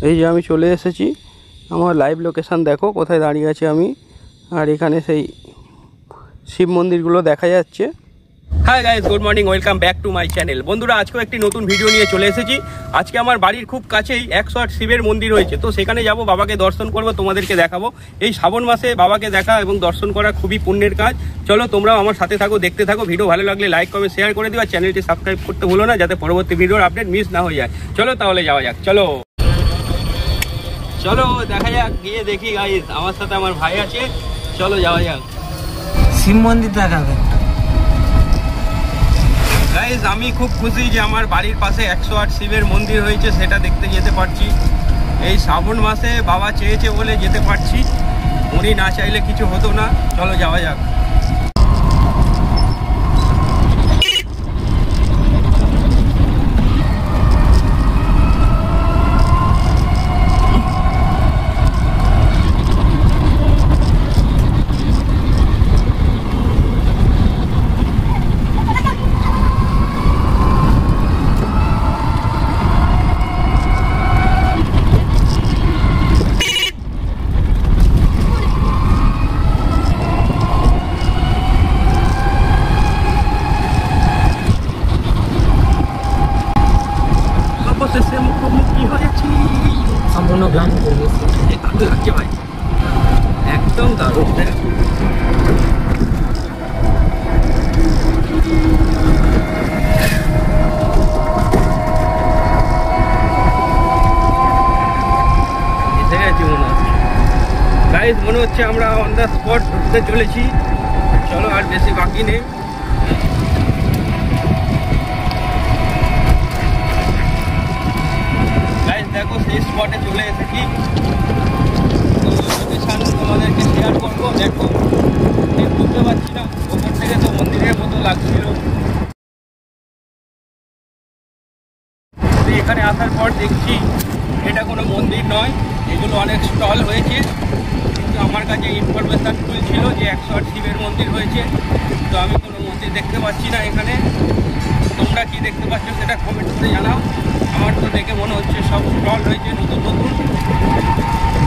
এই যে আমি চলে এসেছি, আমার লাইভ লোকেশান দেখো কোথায় দাঁড়িয়ে আছি আমি। আর এখানে সেই শিব মন্দিরগুলো দেখা যাচ্ছে। Hi guys, good morning, welcome back to my channel. বন্ধুরা, আজকেও একটি নতুন ভিডিও নিয়ে চলে এসেছি। আজকে আমার বাড়ির খুব কাছেই 108 শিবের মন্দির হয়েছে, তো সেখানে যাব, বাবাকে দর্শন করব, তোমাদেরকে দেখাবো। এই শ্রাবণ মাসে বাবাকে দেখা এবং দর্শন করা খুবই পুণ্যের কাজ। চলো তোমরাও আমার সাথে থাকো, দেখতে থাকো। ভিডিও ভালো লাগলে লাইক কমেন্ট শেয়ার করে দিও, চ্যানেলটি সাবস্ক্রাইব করতে ভুলো না, যাতে পরবর্তী ভিডিওর আপডেট মিস না হয়ে যায়। চলো তাহলে যাওয়া যাক, চলো চলো দেখা যাক, গিয়ে দেখি গাইস। আমার সাথে আমার ভাই আছে, চলো যাওয়া যাক। শিব মন্দির দেখাবে গাইস, আমি খুব খুশি যে আমার বাড়ির পাশে 108 শিবের মন্দির হয়েছে, সেটা দেখতে যেতে পারছি। এই শ্রাবণ মাসে বাবা চেয়েছে বলে যেতে পারছি, উনি না চাইলে কিছু হতো না। চলো যাওয়া যাক। মুখোমুখি হয়েছি, সম্পূর্ণ গ্রাম লাগছে ভাই, একদম দারুণ। এসে গেছি মনে হচ্ছে গাইস, মনে হচ্ছে আমরা অন দ্য স্পট ঢুকতে চলেছি। চলো, আর বেশি বাকি নেই। দেখো, সেই স্পটে চলে এসেছি, লোকেশান তোমাদেরকে শেয়ার করবো। দেখো, ঠিক বুঝতে পারছি না, ওপর থেকে তো মন্দিরের মতো লাগছিল। এখানে আসার পর দেখছি এটা কোনো মন্দির নয়, এগুলো অনেক স্টল হয়েছে। কিন্তু আমার কাছে ইনফরমেশান ফুল ছিল যে 108 শিবের মন্দির হয়েছে, তো আমি কোনো মন্দির দেখতে পাচ্ছি না এখানে। তোমরা কি দেখতে পাচ্ছ সেটা কমেন্ট করে জানাও। আমার তো দেখে মনে হচ্ছে সব স্টল রয়েছে নতুন নতুন।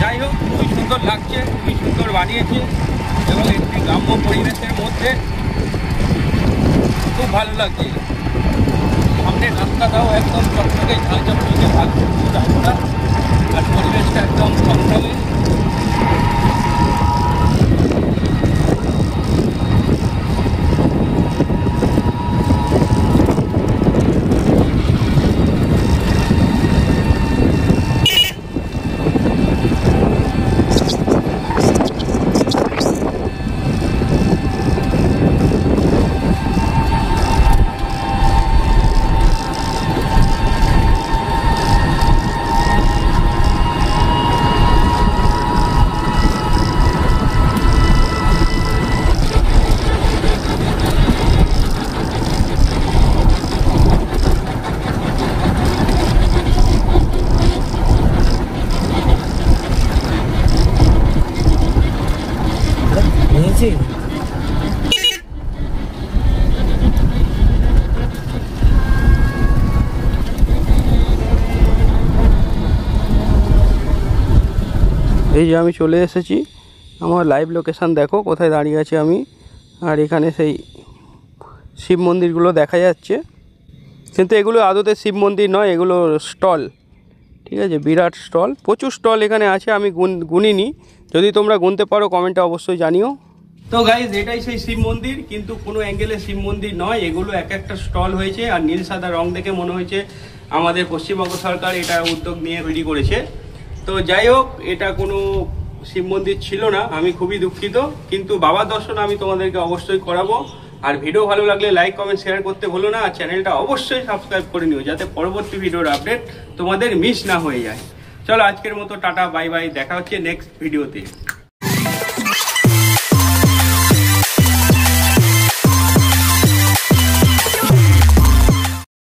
যাই হোক, খুবই সুন্দর লাগছে, খুবই সুন্দর বানিয়েছে এবং একটি গ্রাম্য পরিবেশের মধ্যে খুব ভালো লাগছে। সামনে রাস্তাটাও একদম চকচকে ঝালচকচকে ভালো, আর পরিবেশটা একদম চকচকে। এই যে আমি চলে এসেছি, আমার লাইভ লোকেশান দেখো কোথায় দাঁড়িয়ে আছি আমি। আর এখানে সেই শিব মন্দিরগুলো দেখা যাচ্ছে, কিন্তু এগুলো আদতে শিব মন্দির নয়, এগুলো স্টল। ঠিক আছে, বিরাট স্টল, প্রচুর স্টল এখানে আছে। আমি গুনিনি, যদি তোমরা গুনতে পারো কমেন্টে অবশ্যই জানিও। তো গাইজ, এটাই সেই শিব মন্দির, কিন্তু কোনো অ্যাঙ্গেলে শিব মন্দির নয়, এগুলো এক একটা স্টল হয়েছে। আর নীল সাদা রং দেখে মনে হয়েছে আমাদের পশ্চিমবঙ্গ সরকার এটা উদ্যোগ নিয়ে তৈরি করেছে। তো যাই হোক, এটা কোনো শিব মন্দির ছিল না, আমি খুবই দুঃখিত। কিন্তু বাবার দর্শন আমি তোমাদেরকে অবশ্যই করাবো। আর ভিডিও ভালো লাগলে লাইক কমেন্ট শেয়ার করতে ভুলো না, আর চ্যানেলটা অবশ্যই সাবস্ক্রাইব করে নিও, যাতে পরবর্তী ভিডিওর আপডেট তোমাদের মিস না হয়ে যায়। চলো আজকের মতো টাটা, বাই বাই, দেখা হচ্ছে নেক্সট ভিডিওতে।